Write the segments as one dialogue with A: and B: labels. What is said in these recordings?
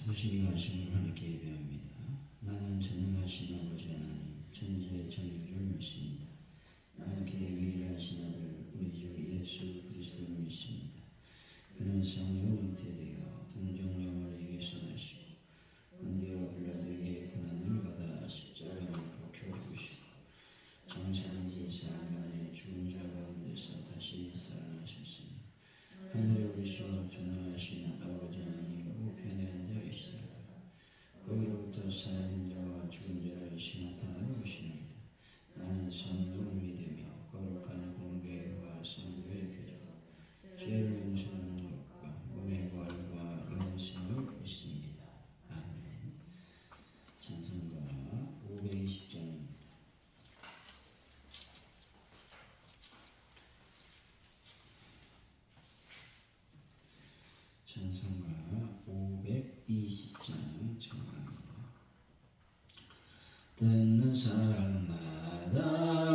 A: 사도신경 말씀을 하나님께 예배합니다. 나는 전능하신 아버지 하나님, 천지의 정의를 믿습니다. 하나님께 유일하신 아들 우리 주 예수 그리스도를 믿습니다. 그는 성령 잉태되어 동정녀마리에게서 나시고 본디오 빌라도에게 고난을 받아 십자가를 박혀 죽으시고 장사한 지 사흘 만에 죽은 자 가운데서 다시 살아나셨으니 하늘에 오르시고 전능하신 아버지 하나님 우편에 앉아 계시다. 거기로부터 살아있는 자와 죽은 자를 심판하러 오십니다. 나는 성령을 믿으며 거룩한 공개와 성도의 교제와 죄를 용서하는 것과 몸의 부활과 영생을 믿습니다. 아멘. 찬송가 520장입니다. 찬송가 520장 청합니다. 듣는 사람마다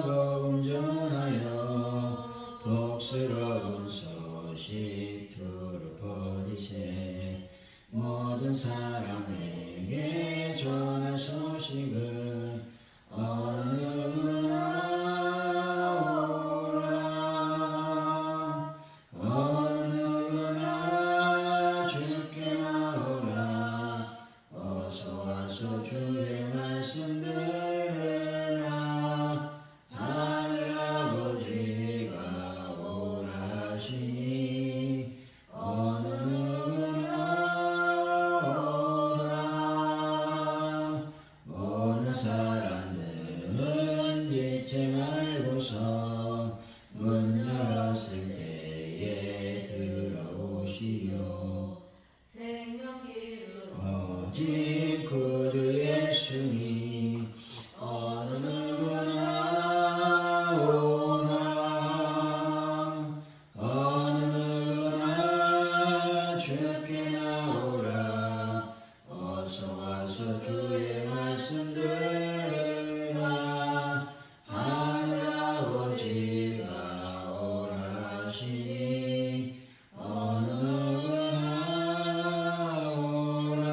A: 복음 전하여 복스러운 소식 두루 퍼지세. 모든 사람에게 전할 소식을 어느 누구나 주의 말씀 들으라. 하늘아버지가 오라시니 어느 누구나 오라. 어느 사람들은 지체 말고서 문 열었을 때에 들어오시오. 생명길을 오직 구주 예수니 어느 누구나 오라. 어느 누구나 주께 나오라. 어서 와서 주의 말씀 들으라. 하늘아버지가 오라시니 어느 누구나 오라.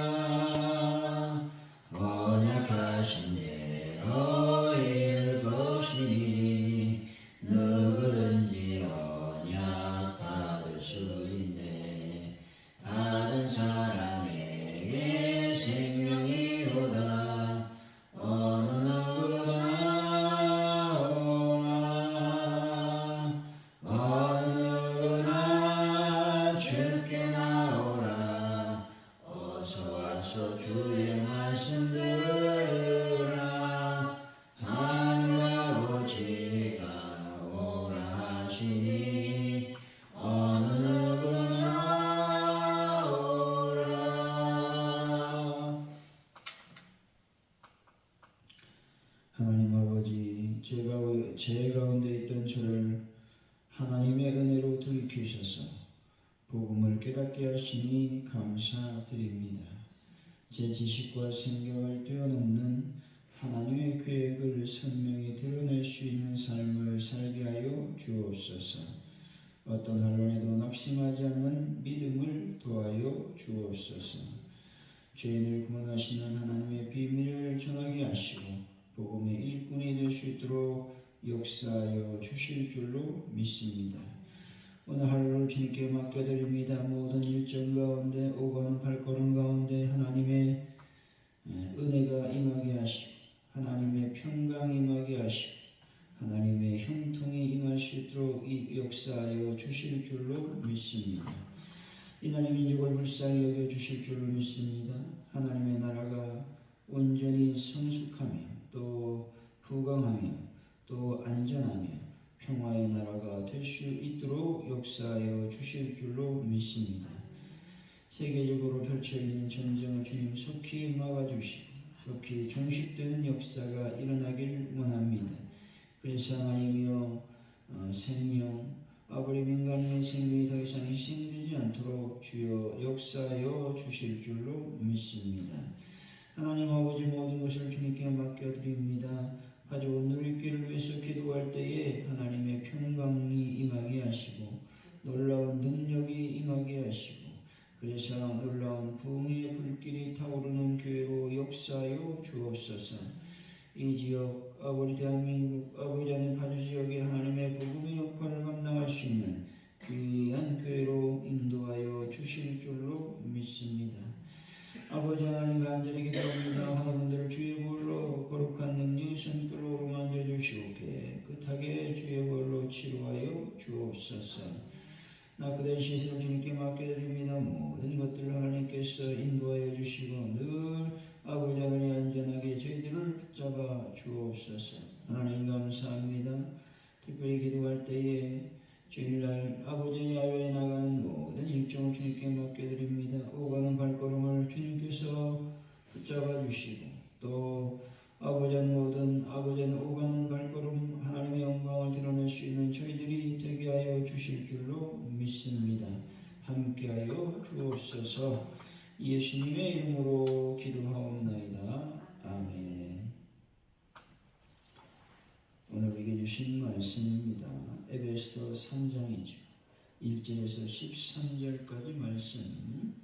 A: 언약하신 대로 이룰 것이니 누구든지 언약 받을 수 있네. 받은 사람에게 생명이로다. 어느 누구나 오라. 어느 누구나 주께 나오라. 어서 와서 주의 말씀 들으라. 하늘아버지가 오라시니 어느 누구나 오라. 하나님 아버지, 제 가운데 있던 저를 하나님의 은혜로 돌이키셔서 복음을 깨닫게 하시니 감사드립니다. 제 지식과 생각을 뛰어넘는 하나님의 계획을 선명히 드러낼 수 있는 삶을 살게 하여 주옵소서. 어떤 한론에도 낙심하지 않는 믿음을 도하여 주옵소서. 죄인을 구원하시는 하나님의 비밀을 전하게 하시고 복음의 일꾼이 될 수 있도록 역사하여 주실 줄로 믿습니다. 오늘 하루를 주님께 맡겨드립니다. 모든 일정 가운데 오가는 발걸음 가운데 하나님의 은혜가 임하게 하시고 하나님의 평강이 임하게 하시고 하나님의 형통이 임할 수 있도록 역사하여 주실 줄로 믿습니다. 이날의 민족을 불쌍히 여겨 주실 줄로 믿습니다. 하나님의 나라가 온전히 성숙하며 또 부강하며 또 안전하며 평화의 나라가 될 수 있도록 역사하여 주실 줄로 믿습니다. 세계적으로 펼쳐있는 전쟁을 주님 속히 막아주시고 속히 종식되는 역사가 일어나길 원합니다. 그래서 하나님이여 생명 아버님 인간의 생명이 더 이상 희생되지 않도록 주여 역사하여 주실 줄로 믿습니다. 하나님 아버지 모든 것을 주님께 맡겨드립니다. 가져온 누리기를 위해서 기도할 때에 하나님의 평강이 임하게 하시고 놀라운 능력이 임하게 하시고 그래서 놀라운 부흥의 불길이 타오르는 교회로 역사하여 주옵소서. 이 지역, 아버지 대한민국, 아버지 안에 파주 지역의 하나님의 복음의 역할을 감당할 수 있는 귀한 교회로 인도하여 주실 줄로 믿습니다. 아버지 하나님 간절히 기도합니다. 하나님들을 주의 볼로 거룩한 능력 선끌로 만져주시고 깨끗하게 주의 볼로 치료하여 주옵소서. 그대의 시선을 주님께 맡겨드립니다. 모든 것들을 하나님께서 인도하여 주시고 늘 아버지 하나님 안전하게 저희들을 붙잡아 주옵소서. 하나님 감사합니다. 특별히 기도할 때에 주일날 아버지 야외에 나가는 모든 일정을 주님께 맡겨드립니다. 오가는 발걸음을 주님께서 붙잡아 주시고 또 아버지는 모든 아버지는 오가는 발걸음 하나님의 영광을 드러낼 수 있는 저희들이 되게 하여 주실 줄로 믿습니다. 함께하여 주옵소서. 예수님의 이름으로 기도하옵나이다. 아멘. 오늘 우리에게 주신 말씀입니다. 에베소서 3장이죠. 1절에서 13절까지 말씀.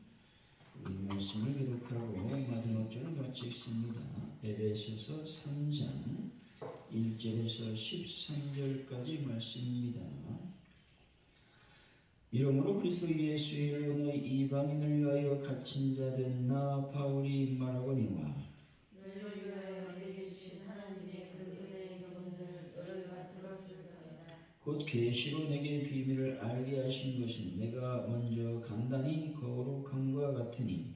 A: 우리 말씀을 기록하고 마지막 절을 같이 읽습니다. 에베소서 3장 1절에서 13절까지 말씀입니다. 이러므로 그리스도 예수의 은혜 이방인을 위하여 갇힌 자 된 나 바울이 말하거니와
B: 너희를 위하여 내게 주신 하나님의 그 은혜의 교훈을 너희가 들었을 터이다.
A: 곧 계시로 내게 비밀을 알게 하신 것은 내가 먼저 간단히 거룩함과 같으니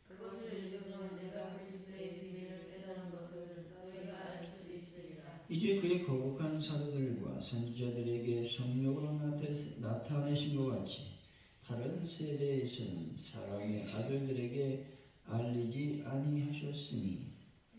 B: 그것을 읽으면 내가 그리스도의 비밀을 깨달은 것을 너희가 알 수 있으리라.
A: 이제 그의 거룩한 사도들과 선지자들에게 성령으로 나타내신 것 같이 다른 세대에서는 사람의 아들들에게 알리지 아니하셨으니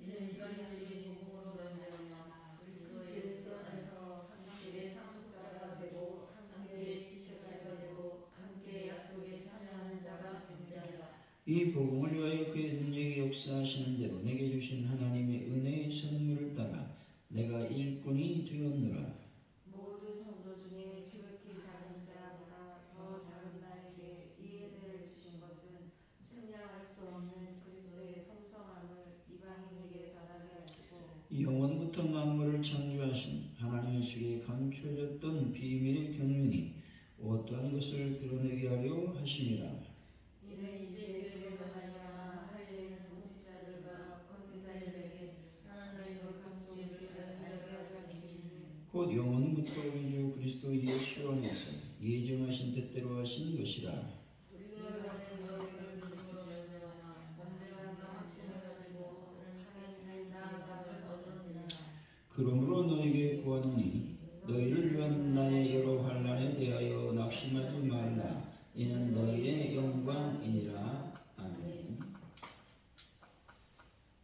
B: 이는 이방인들이 복음으로 말미암아 그리스도 예수 안에서 함께 상속자가 되고 함께 지체자가 되고 함께 약속에 참여하는 자가 됨이라.
A: 이 복음을 위하여 그의 능력이 역사하시는 대로 내게 주신 하나님의 은혜의 선물을 따라 내가 일꾼이 되었노라.
C: 모든 성도 중에 지극히 작은 자보다 더 작은 나에게 이 은혜를 주신 것은 측량할 수 없는 그리스도의 풍성함을 이방인에게 전하게 하시고
A: 영원부터 만물을 창조하신 하나님의 속에 감춰졌던 비밀의 경륜이 어떠한 것을 드러내게 하려 하심이라.
B: 이는 이제 교회로 말미암아 할례는 통치자들과 권세자들에게 하나님의 거룩한 종지를 알게 하려 하시니
A: 곧 영원부터 우리 주 그리스도 예수 안에서 예정하신 뜻대로 하신 것이라.
B: 우리가 안에서 그리스도로 말미암아 담대함과 확신을 가지고 하나님께 나아감을 얻었느니라.
A: 그러므로 너에게 구하노니 너희를 위한 나의 여러 환난에 대하여 낙심하지 말라. 이는 너희의 영광이니라. 아멘.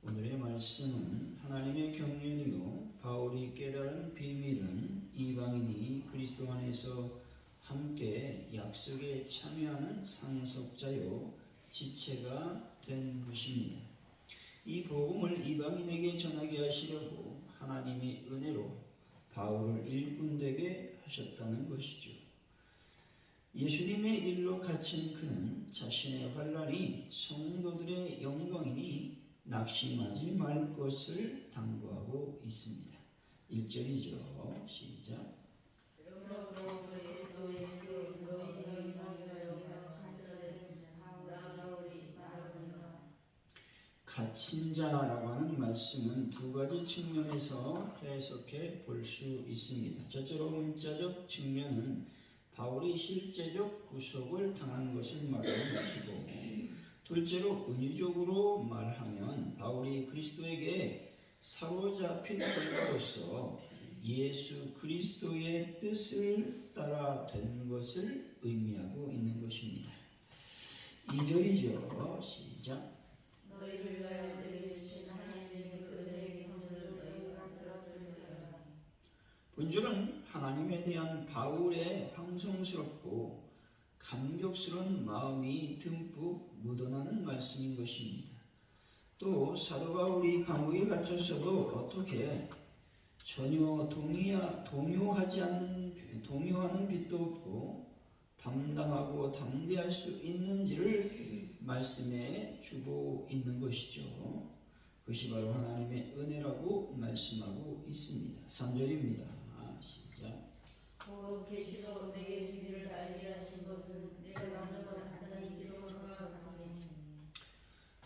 A: 오늘의 말씀은 하나님의 경륜이요 바울이 깨달은 비밀은 이방인이 그리스도 안에서 함께 약속에 참여하는 상속자요 지체가 된 것입니다. 이 복음을 이방인에게 전하게 하시려고 하나님이 은혜로 바울을 일꾼되게 하셨다는 것이죠. 예수님의 일로 갇힌 그는 자신의 환난이 성도들의 영광이니 낙심하지 말 것을 당부하고 있습니다. 1절이죠. 시작.
B: 그러므로 예수 너희 이방인하여 갇힌 자가 된 나 바울이 말하노라.
A: 갇힌 자라고 하는 말씀은 두 가지 측면에서 해석해 볼 수 있습니다. 첫째로 문자적 측면은 바울이 실제적 구속을 당한 것을 말하는 것이고, 둘째로 은유적으로 말하면 바울이 그리스도에게 사로잡힌 자로서 예수 그리스도의 뜻을 따라 된 것을 의미하고 있는 것입니다. 2절이죠. 시작.
B: 너희를 위하여 내게 주신 하나님의 그 은혜의 교훈을 너희가 들었을 때라.
A: 본절은 하나님에 대한 바울의 황송스럽고 감격스러운 마음이 듬뿍 묻어나는 말씀인 것입니다. 또 사도 바울이 감옥에 갇혔어도 어떻게 전혀 동요하는 빛도 없고 담당하고 담대할 수 있는지를 말씀해 주고 있는 것이죠. 그것이 바로 하나님의 은혜라고 말씀하고 있습니다. 3절입니다. 시작.
B: 곧 계시로 내게 비밀을 알게 하신 것은 내가 먼저 단단히 기록하노라 하니.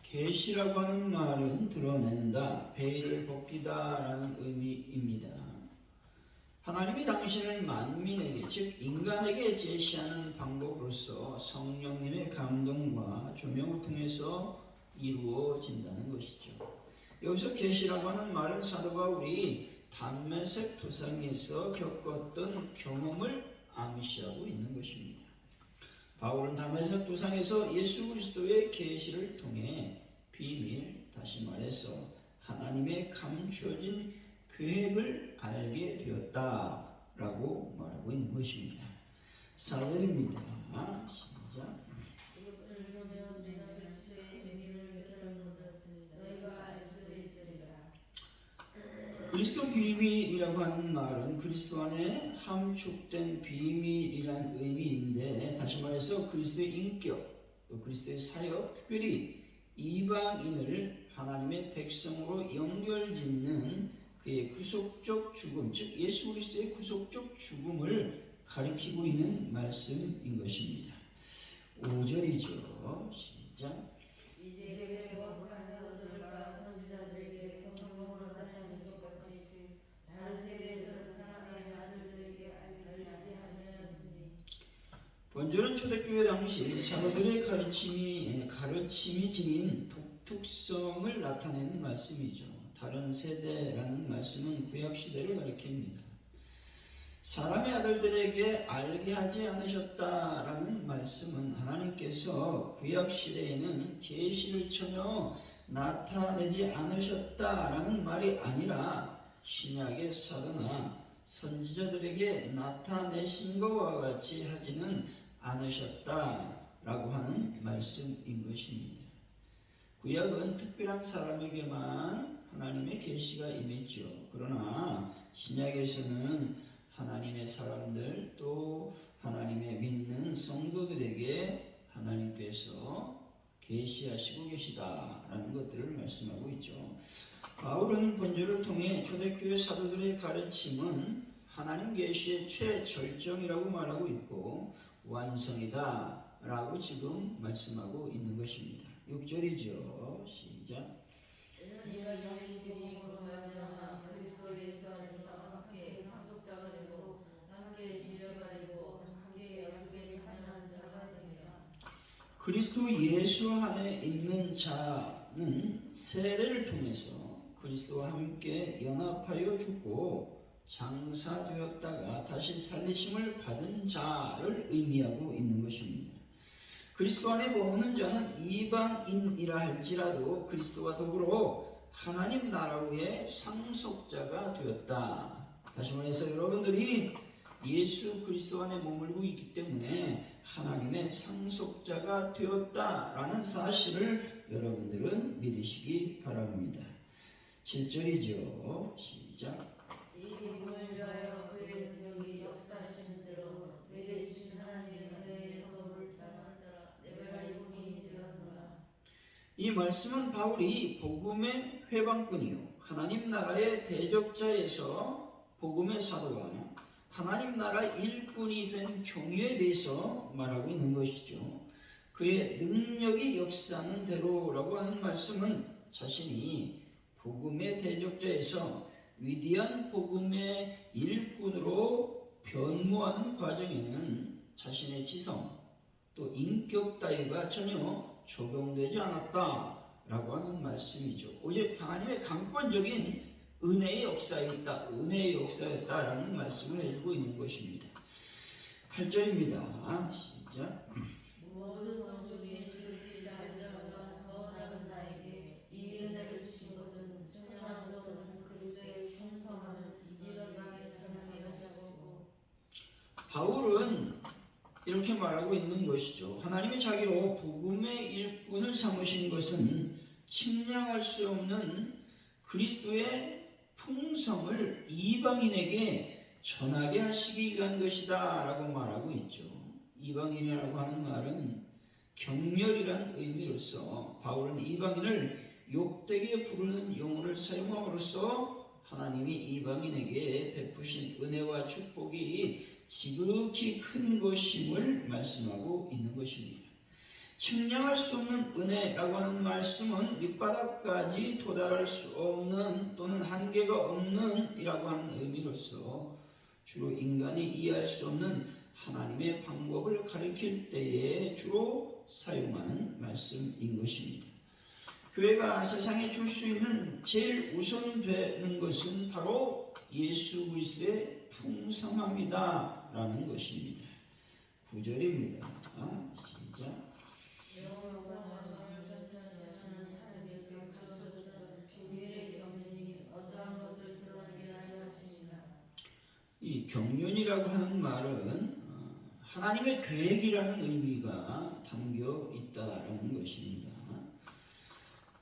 A: 계시라고 하는 말은 드러낸다, 베일을 벗기다라는 의미입니다. 하나님이 당신을 만민에게, 즉 인간에게 제시하는 방법으로서 성령님의 감동과 조명을 통해서 이루어진다는 것이죠. 여기서 계시라고 하는 말은 사도 바울이 담메색 도상에서 겪었던 경험을 암시하고 있는 것입니다. 바울은 담메색 도상에서 예수 그리스도의 계시를 통해 비밀, 다시 말해서 하나님의 감추어진 계획을 알게 되었다라고 말하고 있는 것입니다. 4절입니다. 시작.
B: 이것을 보면 내가 그리스도의 비밀을 깨달은 것을 너희가 알 수 있으리라.
A: 그리스도 비밀이라고 하는 말은 그리스도 안에 함축된 비밀이란 의미인데, 다시 말해서 그리스도의 인격, 또 그리스도의 사역, 특별히 이방인을 하나님의 백성으로 연결짓는 그의 구속적 죽음, 즉 예수 그리스도의 구속적 죽음을 가리키고 있는 말씀인 것입니다. 5절이죠. 시작.
B: 이제 세계 거룩한 사도들과 선지자들에게 성령으로 나타나신 것 같이 다른 세대에서는 사람의 아들들에게 알게 하셨으니.
A: 본절은 초대교회 당시 사도들의 가르침이 지닌 독특성을 나타내는 말씀이죠. 다른 세대라는 말씀은 구약 시대를 가리킵니다. 사람의 아들들에게 알게 하지 않으셨다라는 말씀은 하나님께서 구약 시대에는 계시를 전혀 나타내지 않으셨다라는 말이 아니라 신약의 사도나 선지자들에게 나타내신 것과 같이 하지는 않으셨다라고 하는 말씀인 것입니다. 구약은 특별한 사람에게만 하나님의 계시가 임했죠. 그러나 신약에서는 하나님의 사람들, 또 하나님의 믿는 성도들에게 하나님께서 계시하시고 계시다라는 것들을 말씀하고 있죠. 바울은 본절을 통해 초대교회 사도들의 가르침은 하나님 계시의 최절정이라고 말하고 있고 완성이다 라고 지금 말씀하고 있는 것입니다. 6절이죠. 시작.
B: 이는 이가 영의 복음으로 말미암아 그리스도 예수 안에서 함께 상속자가 되고 함께 지체가 되고 함께 약속에 참여하는 자가 됩니다.
A: 그리스도 예수 안에 있는 자는 세례를 통해서 그리스도와 함께 연합하여 죽고 장사되었다가 다시 살리심을 받은 자를 의미하고 있는 것입니다. 그리스도 안에 머무는 자는 이방인이라 할지라도 그리스도와 더불어 하나님 나라의 상속자가 되었다. 다시 말해서 여러분들이 예수 그리스도 안에 머물고 있기 때문에 하나님의 상속자가 되었다라는 사실을 여러분들은 믿으시기 바랍니다. 7절이죠. 시작.
B: 이 복음을 위하여 그의 능력이 역사하시는 대로 내게 주신 하나님의 은혜의 선물을 따라 내가 이복인이 되었노라.
A: 이 말씀은 바울이 복음의 회방꾼이요 하나님 나라의 대적자에서 복음의 사도와 하나님 나라 일꾼이 된 경위에 대해서 말하고 있는 것이죠. 그의 능력이 역사하는 대로라고 하는 말씀은 자신이 복음의 대적자에서 위대한 복음의 일꾼으로 변모하는 과정에는 자신의 지성 또 인격 따위가 전혀 적용되지 않았다라고 하는 말씀이죠. 오직 하나님의 강권적인 은혜의 역사였다, 은혜의 역사였다라는 말씀을 해주고 있는 것입니다. 8절입니다. 시작.
B: 모든 성주 중에 지극히 작은 자가 더 작은 나에게 이 은혜를 주신 것은 천하에서 온 그리스도의 풍성함을 이방에 전하게 하시고.
A: 바울은 이렇게 말하고 있는 것이죠. 하나님이 자기로 복음의 일꾼을 삼으신 것은 측량할 수 없는 그리스도의 풍성을 이방인에게 전하게 하시기 위한 것이다 라고 말하고 있죠. 이방인이라고 하는 말은 경멸이란 의미로서 바울은 이방인을 욕되게 부르는 용어를 사용함으로써 하나님이 이방인에게 베푸신 은혜와 축복이 지극히 큰 것임을 말씀하고 있는 것입니다. 측량할 수 없는 은혜라고 하는 말씀은 밑바닥까지 도달할 수 없는 또는 한계가 없는 이라고 하는 의미로서 주로 인간이 이해할 수 없는 하나님의 방법을 가리킬 때에 주로 사용하는 말씀인 것입니다. 교회가 세상에 줄 수 있는 제일 우선되는 것은 바로 예수 그리스도의 풍성함이다 라는 것입니다. 9절입니다. 시작.
B: 영원과 마음을 전체하시는 하나님께서 감춰주던 비밀의 경륜이 어떠한 것을 드러내게 하려 하시니라.
A: 이 경륜이라고 하는 말은 하나님의 계획이라는 의미가 담겨 있다라는 것입니다.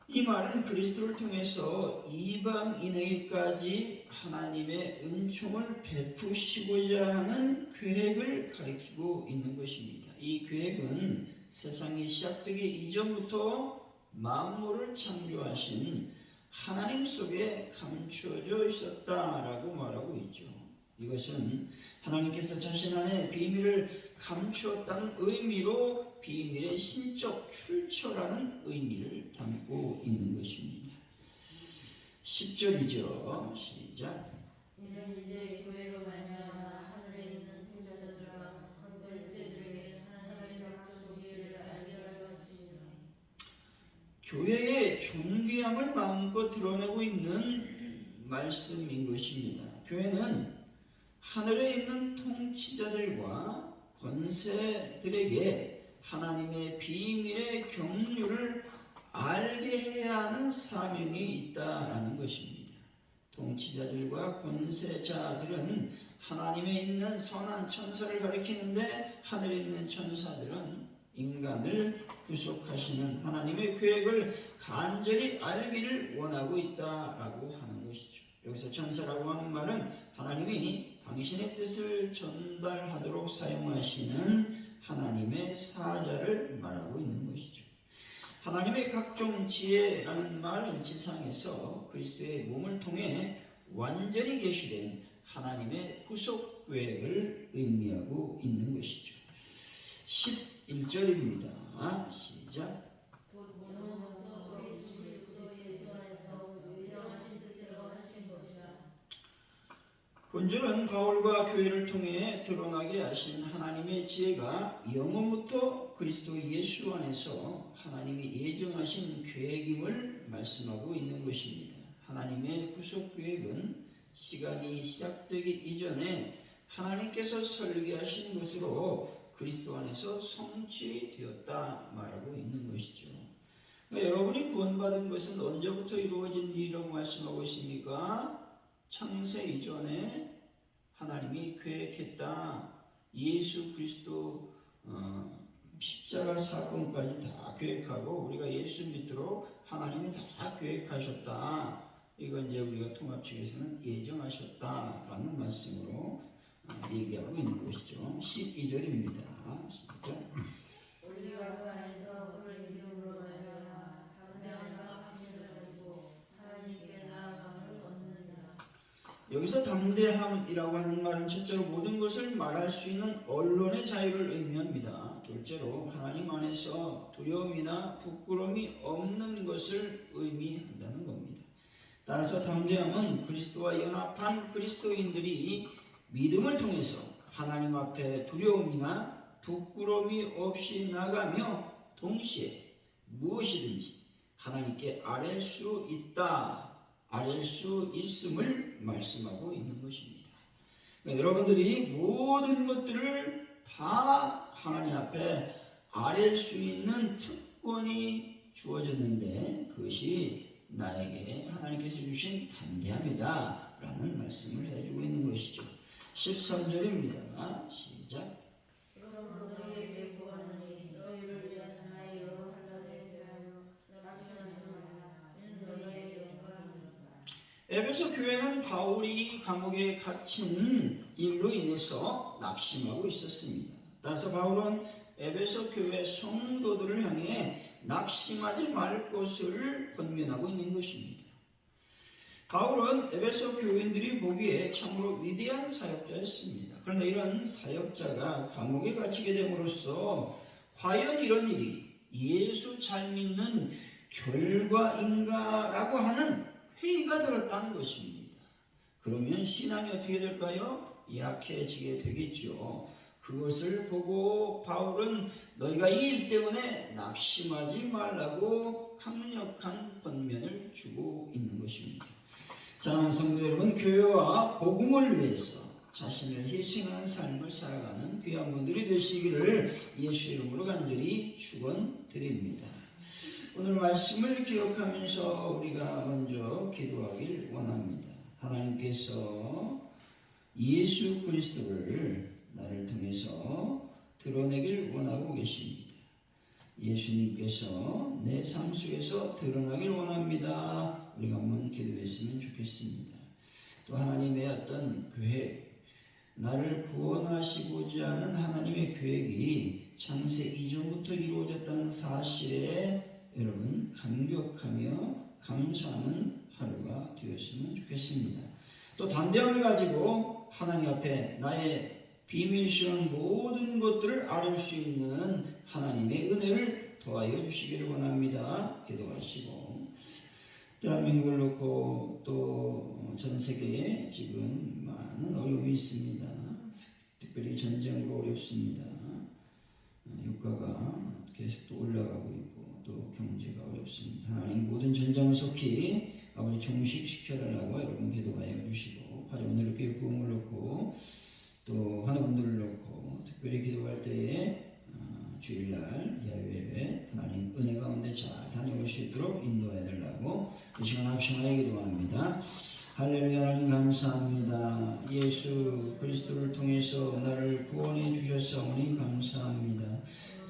A: 이 말은 그리스도를 통해서 이방인에게까지 하나님의 은총을 베푸시고자 하는 계획을 가리키고 있는 것입니다. 이 계획은 세상이 시작되기 이전부터 만물을 창조하신 하나님 속에 감추어져 있었다라고 말하고 있죠. 이것은 하나님께서 자신 안에 비밀을 감추었다는 의미로 비밀의 신적 출처라는 의미를 담고 있는 것입니다. 10절이죠. 시작.
B: 이는 이제 교회로 말미암아 하늘에 있는 통치자들과 권세자들에게 하나님의 약속 지혜를 알게 하려 하시니라.
A: 교회의 존귀함을 마음껏 드러내고 있는 말씀인 것입니다. 교회는 하늘에 있는 통치자들과 권세들에게 하나님의 비밀의 경륜을 알게 해야 하는 사명이 있다라는 것입니다. 통치자들과 권세자들은 하나님에 있는 선한 천사를 가리키는데 하늘에 있는 천사들은 인간을 구속하시는 하나님의 계획을 간절히 알기를 원하고 있다라고 하는 것이죠. 여기서 천사라고 하는 말은 하나님이 당신의 뜻을 전달하도록 사용하시는 하나님의 사자를 말하고 있는 것이죠. 하나님의 각종 지혜라는 말은 지상에서 그리스도의 몸을 통해 완전히 계시된 하나님의 구속 계획을 의미하고 있는 것이죠. 11절입니다. 시작.
B: 곧 영원부터 우리 주 그리스도 예수 안에서 예정하신 뜻대로 하신 것이라.
A: 본절은 바울과 교회를 통해 드러나게 하신 하나님의 지혜가 영원부터 그리스도 예수 안에서 하나님이 예정하신 계획임을 말씀하고 있는 것입니다. 하나님의 구속 계획은 시간이 시작되기 이전에 하나님께서 설계하신 것으로 그리스도 안에서 성취되었다 말하고 있는 것이죠. 그러니까 여러분이 구원받은 것은 언제부터 이루어진 일이라고 말씀하고 있습니까? 창세 이전에 하나님이 계획했다. 예수 그리스도 십자가 사건까지 다 계획하고 우리가 예수 믿도록 하나님이 다 계획하셨다. 이건 이제 우리가 통합측에서는 예정하셨다라는 말씀으로 얘기하고 있는 것이죠. 12절입니다. 시작.
B: 우리가 그 안에서 그를 믿음으로 말미암아 담대함과 확신을 가지고 하나님께 나아감을 얻느니라.
A: 여기서 담대함이라고 하는 말은 첫째로 모든 것을 말할 수 있는 언론의 자유를 의미합니다. 둘째로 하나님 안에서 두려움이나 부끄러움이 없는 것을 의미한다는 겁니다. 따라서 담대함은 그리스도와 연합한 그리스도인들이 믿음을 통해서 하나님 앞에 두려움이나 부끄러움이 없이 나가며 동시에 무엇이든지 하나님께 아뢰 수 있다, 아뢰 수 있음을 말씀하고 있는 것입니다. 그러니까 여러분들이 모든 것들을 다 하나님 앞에 아뢰 수 있는 특권이 주어졌는데 그것이 나에게 하나님께서 주신 담대함이다 라는 말씀을 해주고 있는 것이죠. 13절입니다. 시작.
B: 그러므로 너희에게 구하노니 너희를 위한 나의 여러 환난에 대하여 낙심하지 말라. 이는 너희의 영광이니라.
A: 에베소 교회는 바울이 감옥에 갇힌 일로 인해서 낙심하고 있었습니다. 따라서 바울은 에베소 교회 성도들을 향해 낙심하지 말 것을 권면하고 있는 것입니다. 바울은 에베소 교인들이 보기에 참으로 위대한 사역자였습니다. 그런데 이런 사역자가 감옥에 갇히게 됨으로써 과연 이런 일이 예수 잘 믿는 결과인가라고 하는 회의가 들었다는 것입니다. 그러면 신앙이 어떻게 될까요? 약해지게 되겠죠. 그것을 보고 바울은 너희가 이 일 때문에 낙심하지 말라고 강력한 권면을 주고 있는 것입니다. 사랑하는 성도 여러분, 교회와 복음을 위해서 자신을 희생하는 삶을 살아가는 귀한 분들이 되시기를 예수 이름으로 간절히 축원드립니다. 오늘 말씀을 기억하면서 우리가 먼저 기도하길 원합니다. 하나님께서 예수 그리스도를 나를 통해서 드러내길 원하고 계십니다. 예수님께서 내 삶 속에서 드러나길 원합니다. 우리가 한번 기도했으면 좋겠습니다. 또 하나님의 어떤 계획, 나를 구원하시고자 하는 하나님의 계획이 창세 이전부터 이루어졌다는 사실에 여러분 감격하며 감사하는 하루가 되었으면 좋겠습니다. 또 담대함을 가지고 하나님 앞에 나의 비밀스러운 모든 것들을 아뢰 수 있는 하나님의 은혜를 더하여 주시기를 원합니다. 기도하시고, 대한민국을 놓고 또 전 세계에 지금 많은 어려움이 있습니다. 특별히 전쟁으로 어렵습니다. 유가가 계속 또 올라가고 있고 또 경제가 어렵습니다. 하나님 모든 전쟁을 속히 아버지 종식시켜달라고 여러분 기도하여 주시고, 오늘 이렇게 부흥을 놓고 또 환우분들을 놓고 특별히 기도할 때에 주일날 야외에 하나님 은혜 가운데 잘 다녀올 수 있도록 인도해 달라고 이 시간 합심하여 기도합니다. 할렐루야. 하나님 감사합니다. 예수 그리스도를 통해서 나를 구원해 주셨사오니 감사합니다.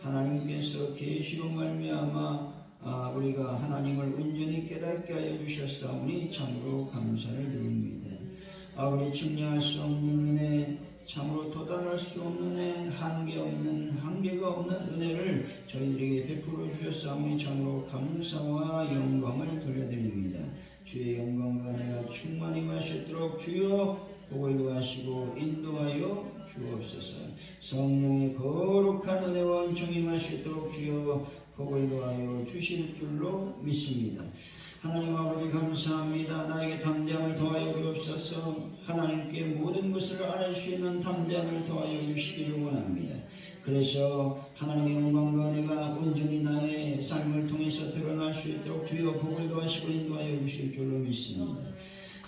A: 하나님께서 계시로 말미암아 우리가 하나님을 온전히 깨닫게 하여 주셨사오니 참으로 감사를 드립니다. 아버지 측량할 수 없는 은혜, 참으로 도달할 수 없는 은혜, 한계가 없는 은혜를 저희들에게 베풀어 주셨사오니 참으로 감사와 영광을 돌려드립니다. 주의 영광과 은혜가 충만히 마시도록 주여 복을 도하시고 인도하여 주옵소서. 성령의 거룩한 은혜와 은총이 마시도록 주여 복을 도하여 주실 줄로 믿습니다. 하나님 아버지 감사합니다. 나에게 담대함을 더하여 주옵소서. 하나님께 모든 것을 아뢰 수 있는 담대함을 더하여 주시기를 원합니다. 그래서 하나님의 영광과 은혜가 온전히 나의 삶을 통해서 드러날 수 있도록 주여 복을 도하시고 인도하여 주실 줄로 믿습니다.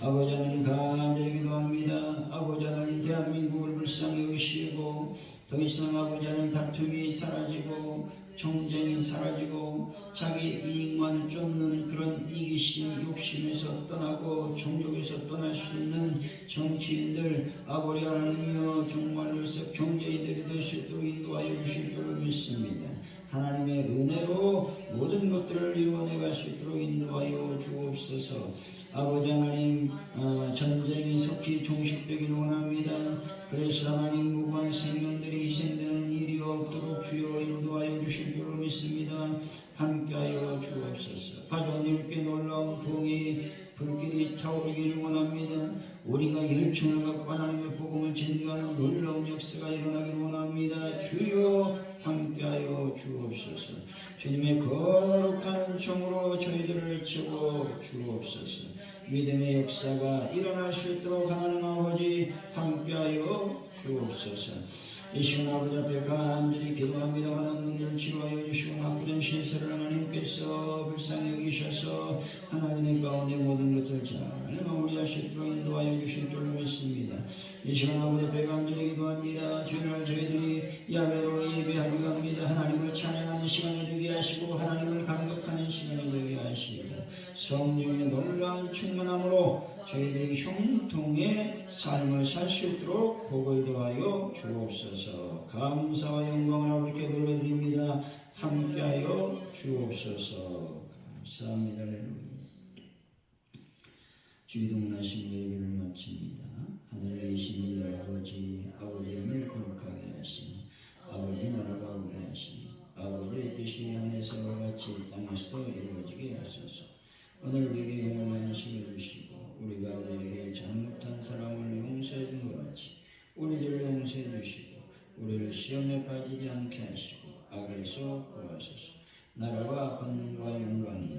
A: 아버지 하나님 간절히 기도합니다. 아버지 하나님 대한민국을 불쌍히 여기시고 더 이상 아버지 하나님 다툼이 사라지고 정쟁이 사라지고 자기 이익만 쫓는 그런 이기심 욕심에서 떠나고 종족에서 떠날 수 있는 정치인들 아버지 하나님이여 정말로서 경제인들이 될 수 있도록 인도하여 주실 줄을 믿습니다. 하나님의 은혜로 모든 것들을 이루어내 갈 수 있도록 인도하여 주옵소서. 아버지 하나님 전쟁이 속히 종식되기를 원합니다. 그래서 하나님 무고한 생명들이 희생되는 일이 없도록 주여 인도하여 주실 줄로 믿습니다. 함께하여 주옵소서. 가져온 이렇게 놀라운 부흥이 불길이 차오르기를 원합니다. 우리가 열정을 갖고 하나님의 복음을 전가하는 놀라운 역사가 일어나기를 원합니다. 주여 함께하여 주옵소서. 주님의 거룩한 은총으로 저희들을 채워 주옵소서. 믿음의 역사가 일어날 수 있도록 하나님 아버지 함께하여 주옵소서. 이 시간 아버지 앞에 간절히 기도합니다. 하나님 분들 치료하여 주시고 낙부된 신세를 하나님께서 불쌍히 여기셔서 하나님의 가운데 모든 것을 잘 마무리하시도록 인도하여 주실 줄로 믿습니다. 이 시간 아버지 앞에 간절히 기도합니다. 주님을 저희들이 야외로 예배하기로 합니다. 하나님을 찬양하는 시간이 되게 하시고 하나님을 감격하는 시간이 되게 하시고 성령의 놀라운 충만함으로 저희들이 형통의 삶을 살 수 있도록 복을 더하여 주옵소서. 감사와 영광을 아버지께 돌려드립니다. 함께하여 주옵소서. 감사합니다. 주기도문하신 예배를 마칩니다. 하늘에 계신 우리 아버지의 은혜를 거룩하게 하시며 아버지 나라가 오게 하시니 아버지의 뜻이 하늘에서와 같이 땅에서도 이루어지게 하소서. 오늘 우리에게 용을 양식을 주시고 우리가 우리에게 잘못한 사람을 용서해 준 것 같이 우리들을 용서해 주시고 우리를 시험에 빠지지 않게 하시고 악에서 구하소서. 나라와 권능과 영광이